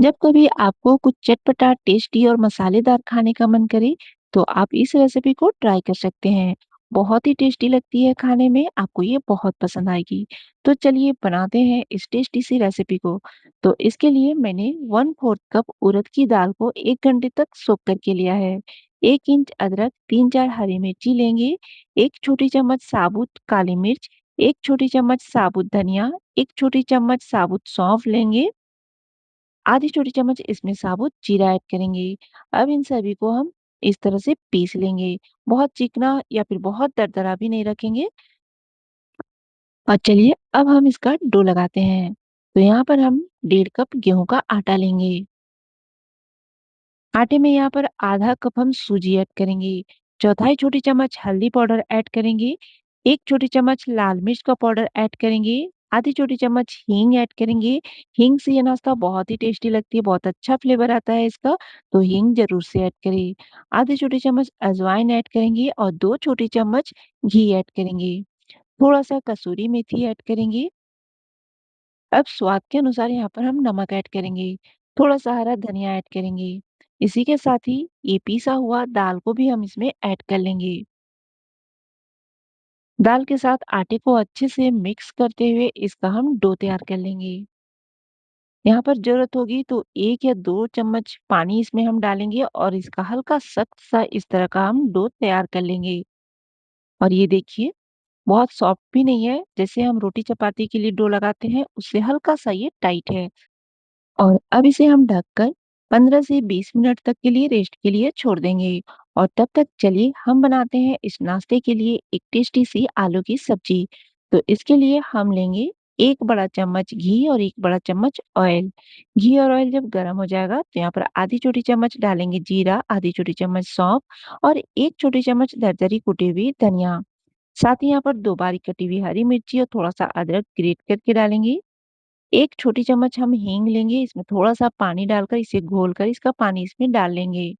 जब कभी आपको कुछ चटपटा, टेस्टी और मसालेदार खाने का मन करे, तो आप इस रेसिपी को ट्राई कर सकते हैं। बहुत ही टेस्टी लगती है खाने में, आपको ये बहुत पसंद आएगी। तो चलिए बनाते हैं इस टेस्टी सी रेसिपी को। तो इसके लिए मैंने 1/4 कप उड़द की दाल को 1 घंटे तक सोक करके लिया है। 1 इंच अदरक, 3-4 हरी मिर्ची लेंगे, 1 छोटी चम्मच साबुत काली मिर्च, 1 छोटी चम्मच साबुत धनिया, 1 छोटी चम्मच साबुत सौंफ लेंगे, आधी छोटी चम्मच इसमें साबुत जीरा ऐड करेंगे। अब इन सभी को हम इस तरह से पीस लेंगे। बहुत चिकना या फिर बहुत दरदरा भी नहीं रखेंगे। और चलिए अब हम इसका डो लगाते हैं। तो यहाँ पर हम 1.5 कप गेहूं का आटा लेंगे। आटे में यहाँ पर आधा कप हम सूजी ऐड करेंगे। चौथाई छोटी चम्मच हल्दी पाउडर ऐड करेंगे। 1 छोटी चम्मच लाल मिर्च का पाउडर ऐड करेंगे। आधी छोटी चम्मच हींग ऐड करेंगे। हींग से ये नाश्ता बहुत ही टेस्टी लगती है, बहुत अच्छा फ्लेवर आता है इसका, तो हींग ज़रूर से ऐड करें। आधी छोटी चम्मच अजवाइन ऐड करेंगे और 2 छोटी चम्मच घी ऐड करेंगे। थोड़ा-सा कसूरी मेथी ऐड करेंगे। अब स्वाद के अनुसार यहाँ पर हम नमक ऐड करेंगे, थोड़ा-सा हरा धनिया ऐड करेंगे। इसी के साथ ही ये पीसा हुआ दाल को भी हम इसमें ऐड कर लेंगे। दाल के साथ आटे को अच्छे से मिक्स करते हुए इसका हम डो तैयार कर लेंगे। यहाँ पर ज़रूरत होगी तो 1 या 2 चम्मच पानी इसमें हम डालेंगे और इसका हल्का सख्त-सा इस तरह का हम डो तैयार कर लेंगे। और ये देखिए, बहुत सॉफ्ट भी नहीं है, जैसे हम रोटी चपाती के लिए डो लगाते हैं, उससे हल्का-सा ये टाइट है। और अब इसे हम ढककर 15 से 20 मिनट तक के लिए रेस्ट के लिए छोड़ देंगे। और तब तक चलिए हम बनाते हैं इस नाश्ते के लिए एक टेस्टी सी आलू की सब्जी। तो इसके लिए हम लेंगे 1 बड़ा चम्मच घी और 1 बड़ा चम्मच ऑयल। घी और ऑयल जब गर्म हो जाएगा तो यहाँ पर आधी छोटी चम्मच डालेंगे जीरा, आधी छोटी चम्मच सौंफ और 1 छोटी चम्मच दरदरी कुटी हुई धनिया। साथ ही यहाँ पर 2 बारीक कटी हुई हरी मिर्ची और थोड़ा-सा अदरक ग्रेट करके डालेंगे। 1 छोटी चम्मच हम हींग लेंगे, इसमें थोड़ा-सा पानी डालकर इसे घोलकर इसका पानी इसमें डाल लेंगे।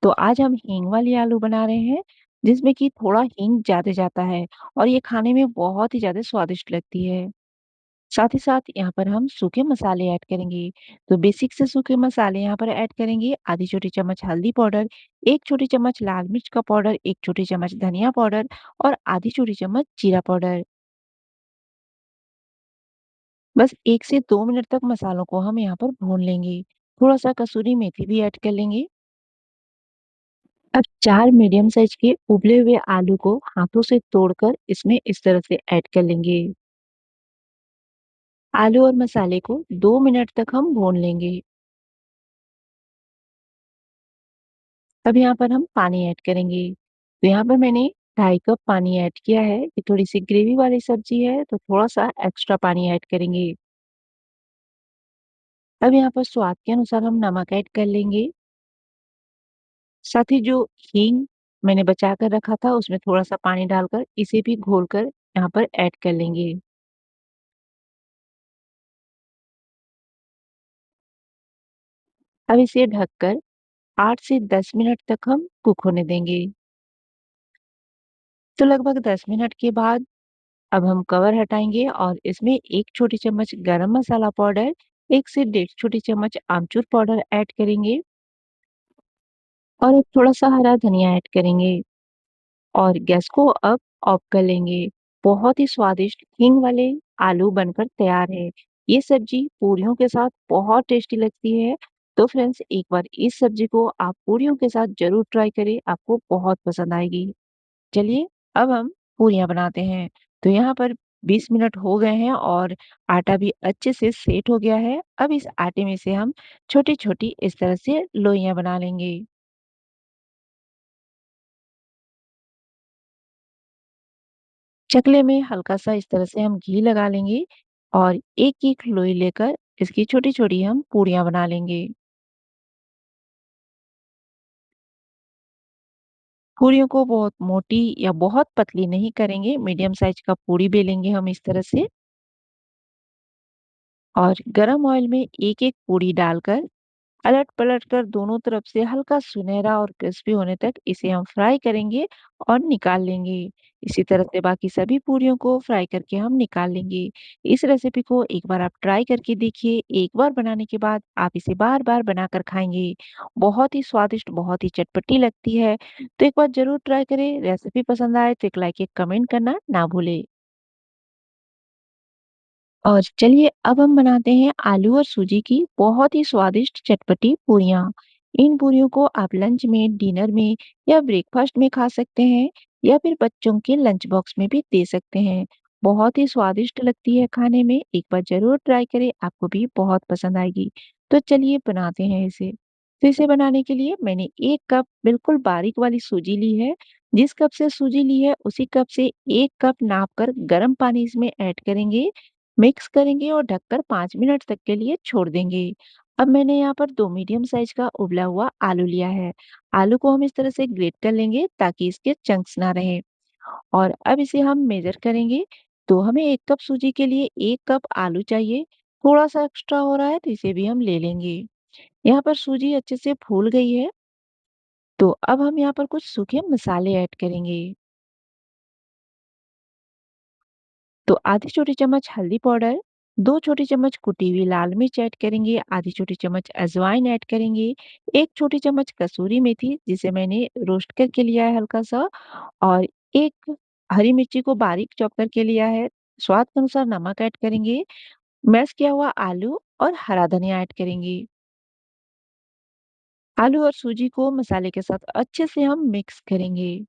तो आज हम हींग वाली आलू बना रहे हैं, जिसमें कि थोड़ा हींग ज़्यादा जाता है और ये खाने में बहुत ही ज़्यादा स्वादिष्ट लगती है। साथ ही साथ यहाँ पर हम सूखे मसाले ऐड करेंगे। तो बेसिक से सूखे मसाले यहाँ पर ऐड करेंगे, आधी छोटी चम्मच हल्दी पाउडर, 1 छोटी चम्मच लाल मिर्च का पाउडर, 1 छोटी चम्मच धनिया पाउडर और आधी छोटी चम्मच जीरा पाउडर। बस 1 से 2 मिनट तक मसालों को हम यहाँ पर भून लेंगे। थोड़ा-सा कसूरी मेथी भी ऐड कर लेंगे। अब 4 मीडियम साइज़ के उबले हुए आलू को हाथों से तोड़कर इसमें इस तरह से ऐड कर लेंगे। आलू और मसाले को 2 मिनट तक हम भून लेंगे। अब यहाँ पर हम पानी ऐड करेंगे। तो यहाँ पर मैंने 2.5 कप पानी ऐड किया है। ये थोड़ी-सी ग्रेवी वाली सब्ज़ी है तो थोड़ा-सा एक्स्ट्रा पानी ऐड करेंगे। अब यहाँ पर स्वाद के अनुसार हम नमक ऐड कर लेंगे। साथ ही जो हींग मैंने बचा कर रखा था उसमें थोड़ा-सा पानी डालकर इसे भी घोलकर यहाँ पर ऐड कर लेंगे। अब इसे ढककर 8 से 10 मिनट तक हम कुक होने देंगे। तो लगभग 10 मिनट के बाद अब हम कवर हटाएँगे और इसमें 1 छोटी चम्मच गरम मसाला पाउडर, 1 से डेढ़ छोटी चम्मच आमचूर पाउडर ऐड करेंगे और अब थोड़ा-सा हरा धनिया ऐड करेंगे। और गैस को अब ऑफ कर लेंगे। बहुत ही स्वादिष्ट हींग वाले आलू बनकर तैयार है। ये सब्जी पूरियों के साथ बहुत टेस्टी लगती है। तो फ्रेंड्स एक बार इस सब्जी को आप पूरियों के साथ ज़रूर ट्राई करें, आपको बहुत पसंद आएगी। चलिए अब हम पूरियाँ बनाते हैं। तो यहाँ पर 20 मिनट हो गए हैं और आटा भी अच्छे से सेट हो गया है। अब इस आटे में से हम छोटी-छोटी इस तरह से लोइयाँ बना लेंगे। चकले में हल्का-सा इस तरह से हम घी लगा लेंगे और एक-एक लोई लेकर इसकी छोटी-छोटी हम पूरियाँ बना लेंगे। पूरियों को बहुत मोटी या बहुत पतली नहीं करेंगे, मीडियम साइज़ का पूरी बेलेंगे हम इस तरह से और गरम ऑयल में एक-एक पूरी डालकर पलट-पलट कर दोनों तरफ से हल्का सुनहरा और क्रिस्पी होने तक इसे हम फ्राई करेंगे और निकाल लेंगे। इसी तरह से बाकी सभी पूरियों को फ्राई करके हम निकाल लेंगे। इस रेसिपी को एक बार आप ट्राई करके देखिए। एक बार बनाने के बाद आप इसे बार-बार बनाकर खाएँगे। बहुत ही स्वादिष्ट, बहुत ही चटपटी लगती है। तो एक बार ज़रूर ट्राई करें। रेसिपी पसंद आए तो एक लाइक, एक कमेंट करना ना भूलें। और चलिए अब हम बनाते हैं आलू और सूजी की बहुत ही स्वादिष्ट चटपटी पूरियाँ। इन पूरियों को आप लंच में, डिनर में या ब्रेकफास्ट में खा सकते हैं या फिर बच्चों के लंच बॉक्स में भी दे सकते हैं। बहुत ही स्वादिष्ट लगती है खाने में। एक बार ज़रूर ट्राई करें, आपको भी बहुत पसंद आएगी। तो चलिए बनाते हैं इसे। तो इसे बनाने के लिए मैंने 1 कप बिल्कुल बारीक वाली सूजी ली है। जिस कप से सूजी ली है उसी कप से 1 कप नाप कर गर्म पानी इसमें ऐड करेंगे, मिक्स करेंगे और ढककर 5 मिनट तक के लिए छोड़ देंगे। अब मैंने यहाँ पर 2 मीडियम साइज का उबला हुआ आलू लिया है। आलू को हम इस तरह से ग्रेट कर लेंगे ताकि इसके चंक्स ना रहें। और अब इसे हम मेजर करेंगे। तो हमें 1 कप सूजी के लिए 1 कप आलू चाहिए। थोड़ा-सा एक्स्ट्रा हो रहा है तो इसे भी हम ले लेंगे। यहाँ पर सूजी अच्छे से फूल गई है। तो अब हम यहाँ पर कुछ सूखे मसाले ऐड करेंगे। तो आधी छोटी चम्मच हल्दी पाउडर, 2 छोटी चम्मच कुटी हुई लाल मिर्च ऐड करेंगे, आधी छोटी चम्मच अजवाइन ऐड करेंगे, 1 छोटी चम्मच कसूरी मेथी जिसे मैंने रोस्ट करके लिया है हल्का-सा और 1 हरी मिर्ची को बारीक चॉप करके लिया है। स्वाद के अनुसार नमक ऐड करेंगे, मैश किया हुआ आलू और हरा धनिया ऐड करेंगे। आलू और सूजी को मसाले के साथ अच्छे से हम मिक्स करेंगे।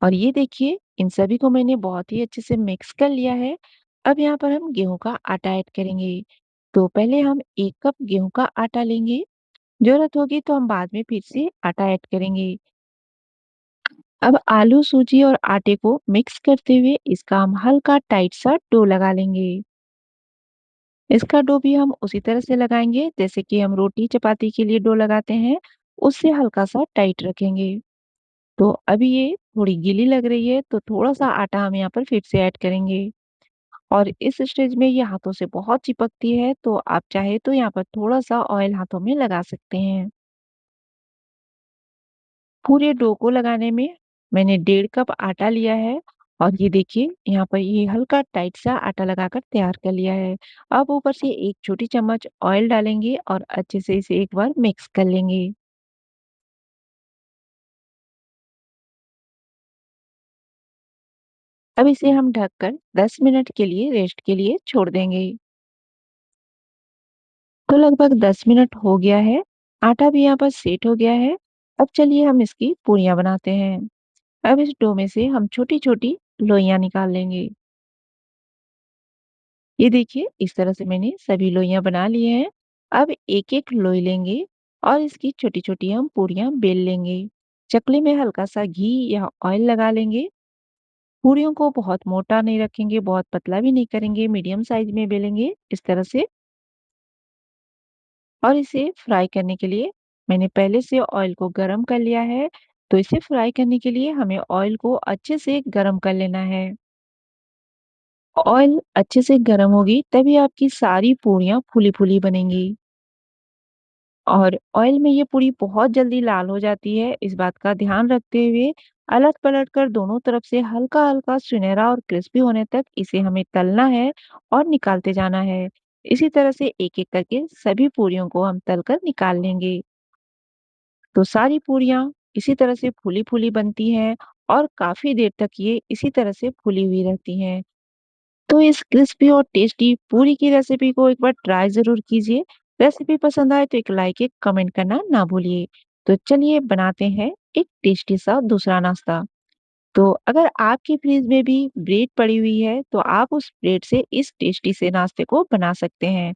और ये देखिए, इन सभी को मैंने बहुत ही अच्छे से मिक्स कर लिया है। अब यहाँ पर हम गेहूँ का आटा ऐड करेंगे। तो पहले हम 1 कप गेहूँ का आटा लेंगे। ज़रूरत होगी तो हम बाद में फिर से आटा ऐड करेंगे। अब आलू, सूजी और आटे को मिक्स करते हुए इसका हम हल्का टाइट सा डो लगा लेंगे। इसका डो भी हम उसी तरह से लगाएँगे जैसे कि हम रोटी, चपाती के लिए डो लगाते हैं, उससे हल्का-सा टाइट रखेंगे। तो अभी ये थोड़ी गीली लग रही है तो थोड़ा-सा आटा हम यहाँ पर फिर से ऐड करेंगे। और इस स्टेज में ये हाथों से बहुत चिपकती है, तो आप चाहे तो यहाँ पर थोड़ा-सा ऑयल हाथों में लगा सकते हैं। पूरे डो को लगाने में मैंने 1.5 कप आटा लिया है और ये देखिए यहाँ पर ये हल्का टाइट सा आटा लगाकर तैयार कर लिया है। अब ऊपर से 1 छोटी चम्मच ऑयल डालेंगे और अच्छे से इसे एक बार मिक्स कर लेंगे। अब इसे हम ढककर 10 मिनट के लिए रेस्ट के लिए छोड़ देंगे। तो लगभग 10 मिनट हो गया है। आटा भी यहाँ पर सेट हो गया है। अब चलिए हम इसकी पूरियाँ बनाते हैं। अब इस डो में से हम छोटी-छोटी लोइयाँ निकाल लेंगे। ये देखिए इस तरह से मैंने सभी लोइयाँ बना लिए हैं। अब एक-एक लोई लेंगे और इसकी छोटी-छोटी हम पूरियाँ बेल लेंगे। चकले में हल्का-सा घी या ऑयल लगा लेंगे। पूरियों को बहुत मोटा नहीं रखेंगे, बहुत पतला भी नहीं करेंगे, मीडियम साइज में बेलेंगे इस तरह से। और इसे फ्राई करने के लिए मैंने पहले से ऑयल को गरम कर लिया है। तो इसे फ्राई करने के लिए हमें ऑयल को अच्छे से गरम कर लेना है। ऑयल अच्छे से गरम होगी तभी आपकी सारी पूरियाँ फूली-फूली बनेंगी। और ऑयल में ये पूरी बहुत जल्दी लाल हो जाती है, इस बात का ध्यान रखते हुए अलट-पलट कर दोनों तरफ से हल्का-हल्का सुनहरा और क्रिस्पी होने तक इसे हमें तलना है और निकालते जाना है। इसी तरह से एक-एक करके सभी पूरियों को हम तलकर निकाल लेंगे। तो सारी पूरियाँ इसी तरह से फूली-फूली बनती हैं और काफ़ी देर तक ये इसी तरह से फूली हुई रहती हैं। तो इस क्रिस्पी और टेस्टी पूरी की रेसिपी को एक बार ट्राई ज़रूर कीजिए। रेसिपी पसंद आए तो एक लाइक, एक कमेंट करना ना भूलिए। तो चलिए बनाते हैं एक टेस्टी सा दूसरा नाश्ता। तो अगर आपके फ्रिज में भी ब्रेड पड़ी हुई है, तो आप उस ब्रेड से इस टेस्टी से नाश्ते को बना सकते हैं।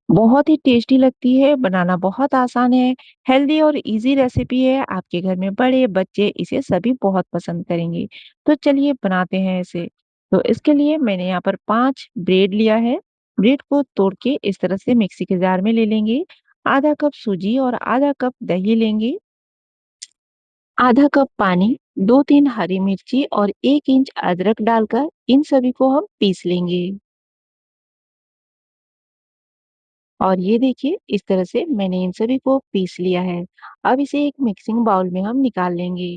बहुत ही टेस्टी लगती है, बनाना बहुत आसान है, हेल्दी और ईज़ी रेसिपी है। आपके घर में बड़े, बच्चे इसे सभी बहुत पसंद करेंगे। तो चलिए बनाते हैं इसे। तो इसके लिए मैंने यहाँ पर 5 ब्रेड लिया है। ब्रेड को तोड़ के इस तरह से मिक्सी के जार में ले लेंगे। आधा कप सूजी और आधा कप दही लेंगे, आधा कप पानी, 2-3 हरी मिर्ची और 1 इंच अदरक डालकर इन सभी को हम पीस लेंगे। और ये देखिए इस तरह से मैंने इन सभी को पीस लिया है। अब इसे एक मिक्सिंग बाउल में हम निकाल लेंगे।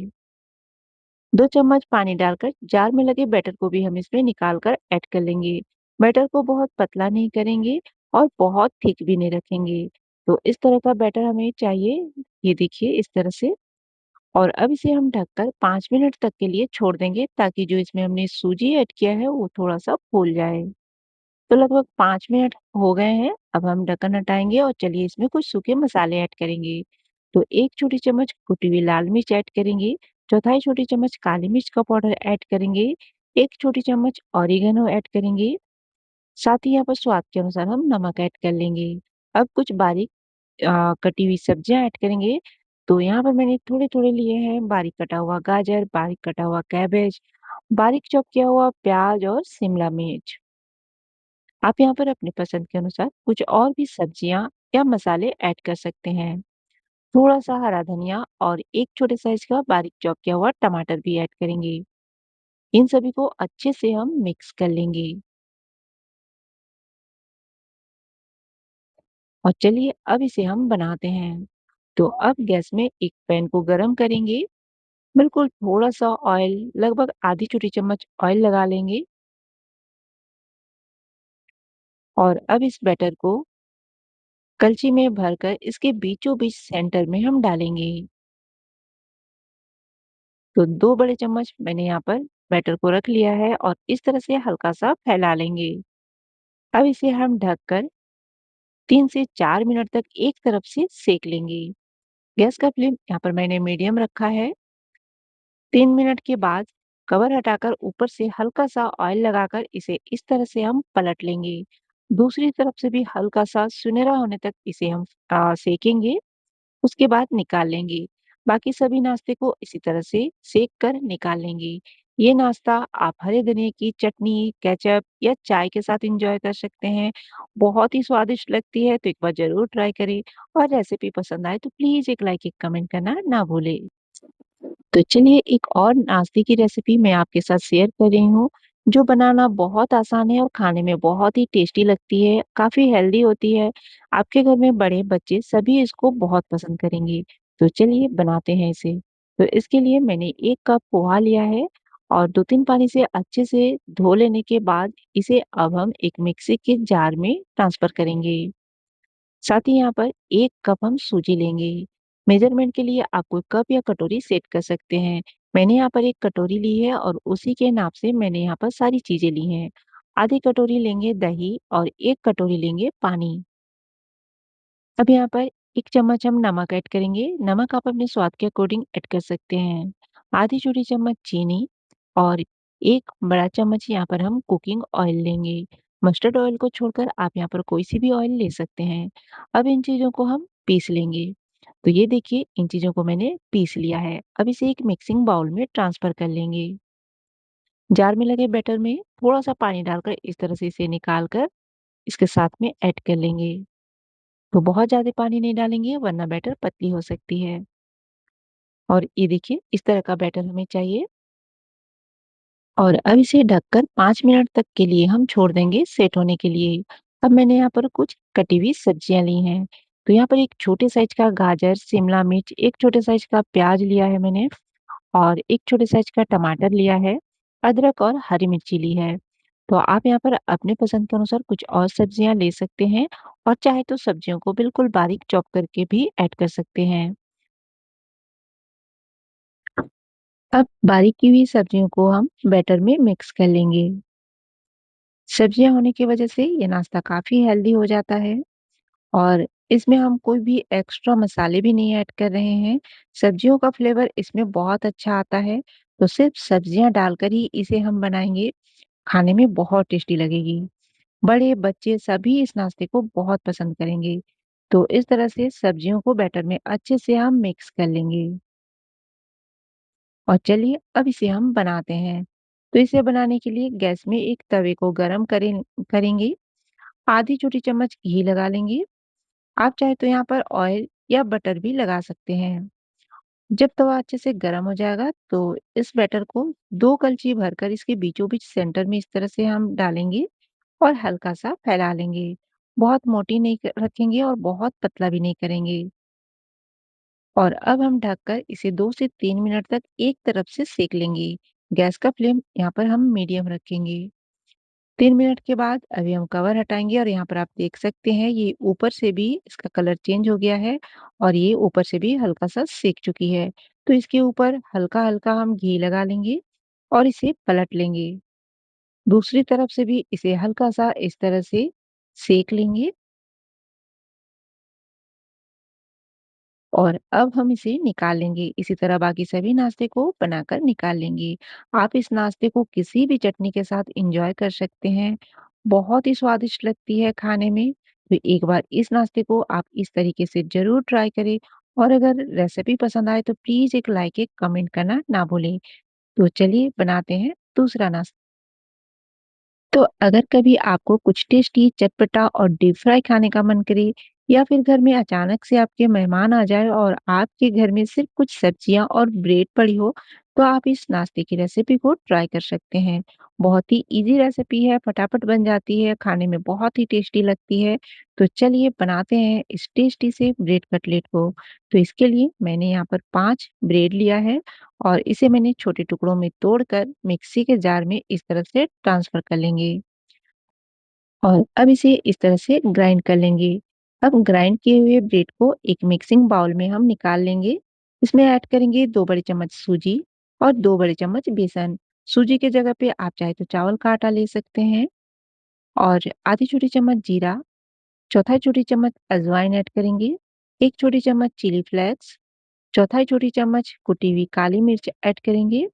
2 चम्मच पानी डालकर जार में लगे बैटर को भी हम इसमें निकाल कर ऐड कर लेंगे। बैटर को बहुत पतला नहीं करेंगे और बहुत थिक भी नहीं रखेंगे। तो इस तरह का बैटर हमें चाहिए। ये देखिए इस तरह से। और अब इसे हम ढककर 5 मिनट तक के लिए छोड़ देंगे ताकि जो इसमें हमने सूजी ऐड किया है वो थोड़ा-सा फूल जाए। तो लगभग 5 मिनट हो गए हैं। अब हम ढक्कन हटाएँगे और चलिए इसमें कुछ सूखे मसाले ऐड करेंगे। तो 1 छोटी चम्मच कुटी हुई लाल मिर्च ऐड करेंगे, चौथाई छोटी चम्मच काली मिर्च का पाउडर ऐड करेंगे, 1 छोटी चम्मच ऑरिगेनो ऐड करेंगे, साथ ही यहाँ पर स्वाद के अनुसार हम नमक ऐड कर लेंगे। अब कुछ बारीक कटी हुई सब्जियाँ ऐड करेंगे। तो यहाँ पर मैंने थोड़े-थोड़े लिए हैं बारीक कटा हुआ गाजर, बारीक कटा हुआ कैबेज, बारीक चॉप किया हुआ प्याज और शिमला मिर्च। आप यहाँ पर अपनी पसंद के अनुसार कुछ और भी सब्जियाँ या मसाले ऐड कर सकते हैं। थोड़ा-सा हरा धनिया और एक छोटे साइज़ का बारीक चॉप किया हुआ टमाटर भी ऐड करेंगे। इन सभी को अच्छे से हम मिक्स कर लेंगे। और चलिए अब इसे हम बनाते हैं। तो अब गैस में एक पैन को गरम करेंगे। बिल्कुल थोड़ा-सा ऑयल लगभग आधी छोटी चम्मच ऑयल लगा लेंगे और अब इस बैटर को कलछी में भरकर इसके बीचों-बीच सेंटर में हम डालेंगे। तो 2 बड़े चम्मच मैंने यहाँ पर बैटर को रख लिया है और इस तरह से हल्का-सा फैला लेंगे। अब इसे हम ढककर 3 से 4 मिनट तक एक तरफ से सेक लेंगे। गैस का फ्लेम यहाँ पर मैंने मीडियम रखा है। 3 मिनट के बाद कवर हटाकर ऊपर से हल्का-सा ऑयल लगाकर इसे इस तरह से हम पलट लेंगे। दूसरी तरफ से भी हल्का-सा सुनहरा होने तक इसे हम सेकेंगे। उसके बाद निकाल लेंगे। बाकी सभी नाश्ते को इसी तरह से सेक कर निकाल लेंगे। ये नाश्ता आप हरे धनिये की चटनी, केचप या चाय के साथ एन्जॉय कर सकते हैं। बहुत ही स्वादिष्ट लगती है, तो एक बार ज़रूर ट्राई करें और रेसिपी पसंद आए तो प्लीज़ एक लाइक, एक कमेंट करना ना भूलें। तो चलिए एक और नाश्ते की रेसिपी मैं आपके साथ शेयर कर रही हूँ, जो बनाना बहुत आसान है और खाने में बहुत ही टेस्टी लगती है, काफ़ी हेल्दी होती है। आपके घर में बड़े बच्चे सभी इसको बहुत पसंद करेंगे। तो चलिए बनाते हैं इसे। तो इसके लिए मैंने 1 कप पोहा लिया है और 2-3 पानी से अच्छे से धो लेने के बाद इसे अब हम एक मिक्सी के जार में ट्रांसफर करेंगे। साथ ही यहाँ पर 1 कप हम सूजी लेंगे। मेज़रमेंट के लिए आप कोई कप या कटोरी सेट कर सकते हैं। मैंने यहाँ पर 1 कटोरी ली है और उसी के नाप से मैंने यहाँ पर सारी चीज़ें ली हैं। आधी कटोरी लेंगे दही और 1 कटोरी लेंगे पानी। अब यहाँ पर 1 चम्मच हम नमक ऐड करेंगे। नमक आप अपने स्वाद के अकॉर्डिंग ऐड कर सकते हैं। आधी छोटी चम्मच चीनी और 1 बड़ा चम्मच यहाँ पर हम कुकिंग ऑयल लेंगे। मस्टर्ड ऑयल को छोड़कर आप यहाँ पर कोई सी भी ऑयल ले सकते हैं। अब इन चीज़ों को हम पीस लेंगे। तो ये देखिए इन चीज़ों को मैंने पीस लिया है। अब इसे एक मिक्सिंग बाउल में ट्रांसफर कर लेंगे। जार में लगे बैटर में थोड़ा-सा पानी डालकर इस तरह से इसे निकाल कर इसके साथ में ऐड कर लेंगे। तो बहुत ज़्यादा पानी नहीं डालेंगे वरना बैटर पतली हो सकती है। और ये देखिए इस तरह का बैटर हमें चाहिए और अब इसे ढककर 5 मिनट तक के लिए हम छोड़ देंगे सेट होने के लिए। अब मैंने यहाँ पर कुछ कटी हुई सब्जियाँ ली हैं। तो यहाँ पर एक छोटे साइज़ का गाजर, शिमला मिर्च, एक छोटे साइज़ का प्याज लिया है मैंने और एक छोटे साइज़ का टमाटर लिया है, अदरक और हरी मिर्ची ली है। तो आप यहाँ पर अपने पसंद के अनुसार कुछ और सब्जियाँ ले सकते हैं और चाहे तो सब्जियों को बिल्कुल बारीक चॉप करके भी ऐड कर सकते हैं। अब बारीक की हुई सब्जियों को हम बैटर में मिक्स कर लेंगे। सब्जियाँ होने की वजह से ये नाश्ता काफ़ी हेल्दी हो जाता है और इसमें हम कोई भी एक्स्ट्रा मसाले भी नहीं ऐड कर रहे हैं। सब्जियों का फ्लेवर इसमें बहुत अच्छा आता है, तो सिर्फ सब्जियाँ डालकर ही इसे हम बनाएँगे, खाने में बहुत टेस्टी लगेगी। बड़े, बच्चे सभी इस नाश्ते को बहुत पसंद करेंगे। तो इस तरह से सब्जियों को बैटर में अच्छे से हम मिक्स कर लेंगे। और चलिए अब इसे हम बनाते हैं। तो इसे बनाने के लिए गैस में एक तवे को गरम करेंगे। आधी छोटी चम्मच घी लगा लेंगे। आप चाहे तो यहाँ पर ऑयल या बटर भी लगा सकते हैं। जब तवा अच्छे से गरम हो जाएगा तो इस बैटर को 2 कलछी भरकर इसके बीचों-बीच सेंटर में इस तरह से हम डालेंगे और हल्का-सा फैला लेंगे। बहुत मोटी नहीं रखेंगे और बहुत पतला भी नहीं करेंगे। और अब हम ढककर इसे 2 से 3 मिनट तक एक तरफ से सेक लेंगे। गैस का फ्लेम यहाँ पर हम मीडियम रखेंगे। 3 मिनट के बाद अभी हम कवर हटाएँगे और यहाँ पर आप देख सकते हैं ये ऊपर से भी इसका कलर चेंज हो गया है और ये ऊपर से भी हल्का-सा सेक चुकी है। तो इसके ऊपर हल्का-हल्का हम घी लगा लेंगे और इसे पलट लेंगे। दूसरी तरफ से भी इसे हल्का-सा इस तरह से सेक लेंगे और अब हम इसे निकाल लेंगे। इसी तरह बाकी सभी नाश्ते को बनाकर निकाल लेंगे। आप इस नाश्ते को किसी भी चटनी के साथ एन्जॉय कर सकते हैं। बहुत ही स्वादिष्ट लगती है खाने में। तो एक बार इस नाश्ते को आप इस तरीके से ज़रूर ट्राई करें और अगर रेसिपी पसंद आए तो प्लीज़ एक लाइक, एक कमेंट करना ना भूलें। तो चलिए बनाते हैं दूसरा नाश्ता। तो अगर कभी आपको कुछ टेस्टी, चटपटा और डीप फ्राई खाने का मन करे या फिर घर में अचानक से आपके मेहमान आ जाए और आपके घर में सिर्फ कुछ सब्जियां और ब्रेड पड़ी हो, तो आप इस नाश्ते की रेसिपी को ट्राई कर सकते हैं। बहुत ही इजी रेसिपी है, फटाफट बन जाती है, खाने में बहुत ही टेस्टी लगती है। तो चलिए बनाते हैं इस टेस्टी से ब्रेड कटलेट को। तो इसके लिए मैंने यहाँ पर 5 ब्रेड लिया है और इसे मैंने छोटे टुकड़ों में तोड़कर मिक्सी के जार में इस तरह से ट्रांसफर कर लेंगे और अब इसे इस तरह से ग्राइंड कर लेंगे। अब ग्राइंड किए हुए ब्रेड को एक मिक्सिंग बाउल में हम निकाल लेंगे। इसमें ऐड करेंगे 2 बड़े चम्मच सूजी और 2 बड़े चम्मच बेसन। सूजी की जगह पे आप चाहे तो चावल का आटा ले सकते हैं और आधी छोटी चम्मच जीरा, चौथाई छोटी चम्मच अजवाइन ऐड करेंगे, 1 छोटी चम्मच चिली फ्लेक्स, चौथाई छोटी चम्मच कुटी हुई काली मिर्च ऐड करेंगे।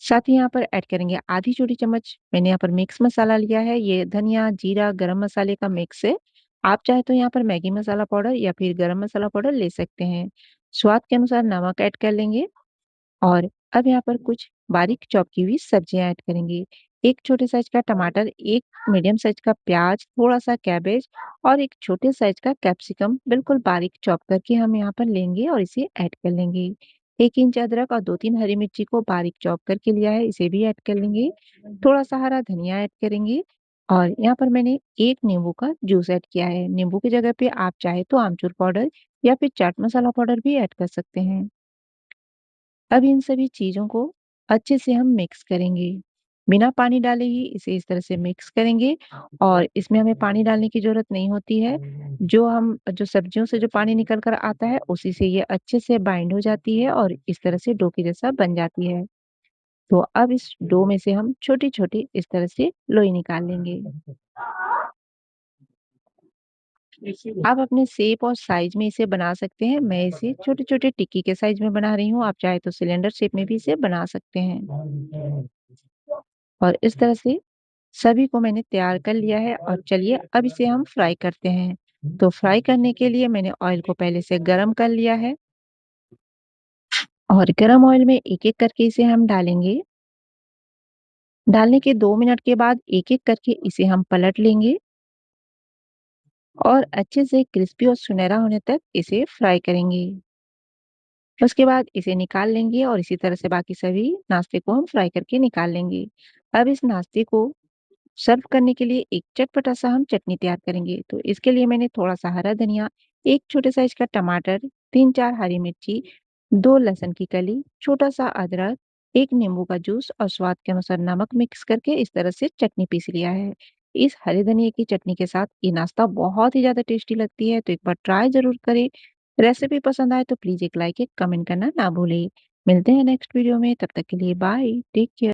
साथ ही यहाँ पर ऐड करेंगे आधी छोटी चम्मच मैंने यहाँ पर मिक्स मसाला लिया है। ये धनिया, जीरा, गरम मसाले का मिक्स है। आप चाहे तो यहाँ पर मैगी मसाला पाउडर या फिर गरम मसाला पाउडर ले सकते हैं। स्वाद के अनुसार नमक ऐड कर लेंगे और अब यहाँ पर कुछ बारीक चॉप की हुई सब्जियां ऐड करेंगे। एक छोटे साइज का टमाटर, एक मीडियम साइज का प्याज, थोड़ा-सा कैबेज और एक छोटे साइज का कैप्सिकम बिल्कुल बारीक चॉप करके हम यहाँ पर लेंगे और इसे ऐड कर लेंगे। 1 इंच अदरक और 2-3 हरी मिर्ची को बारीक चॉप करके लिया है, इसे भी ऐड कर लेंगे। थोड़ा-सा हरा धनिया ऐड करेंगे और यहाँ पर मैंने 1 नींबू का जूस ऐड किया है। नींबू की जगह पे आप चाहे तो आमचूर पाउडर या फिर चाट मसाला पाउडर भी ऐड कर सकते हैं। अब इन सभी चीज़ों को अच्छे से हम मिक्स करेंगे। बिना पानी डाले ही इसे इस तरह से मिक्स करेंगे और इसमें हमें पानी डालने की ज़रूरत नहीं होती है। जो सब्जियों से जो पानी निकल कर आता है, उसी से ये अच्छे से बाइंड हो जाती है और इस तरह से डो के जैसा बन जाती है। तो अब इस डो में से हम छोटी-छोटी इस तरह से लोई निकाल लेंगे। आप अपने शेप और साइज़ में इसे बना सकते हैं। मैं इसे छोटे-छोटे टिक्की के साइज़ में बना रही हूँ। आप चाहे तो सिलेंडर शेप में भी इसे बना सकते हैं। और इस तरह से सभी को मैंने तैयार कर लिया है और चलिए अब इसे हम फ्राई करते हैं। तो फ्राई करने के लिए मैंने ऑयल को पहले से गरम कर लिया है और गरम ऑयल में एक-एक करके इसे हम डालेंगे। डालने के 2 मिनट के बाद एक-एक करके इसे हम पलट लेंगे और अच्छे से क्रिस्पी और सुनहरा होने तक इसे फ्राई करेंगे। उसके बाद इसे निकाल लेंगे और इसी तरह से बाकी सभी नाश्ते को हम फ्राई करके निकाल लेंगे। अब इस नाश्ते को सर्व करने के लिए एक चटपटा-सा हम चटनी तैयार करेंगे। तो इसके लिए मैंने थोड़ा-सा हरा धनिया, 1 छोटे साइज़ का टमाटर, 3-4 हरी मिर्ची, 2 लहसुन की कली, छोटा-सा अदरक, 1 नींबू का जूस और स्वाद के अनुसार नमक मिक्स करके इस तरह से चटनी पीस लिया है। इस हरे धनिये की चटनी के साथ ये नाश्ता बहुत ही ज़्यादा टेस्टी लगती है, तो एक बार ट्राई ज़रूर करें। रेसिपी पसंद आए तो प्लीज़ एक लाइक, एक कमेंट करना ना भूलें। मिलते हैं नेक्स्ट वीडियो में, तब तक के लिए बाय, टेक केयर।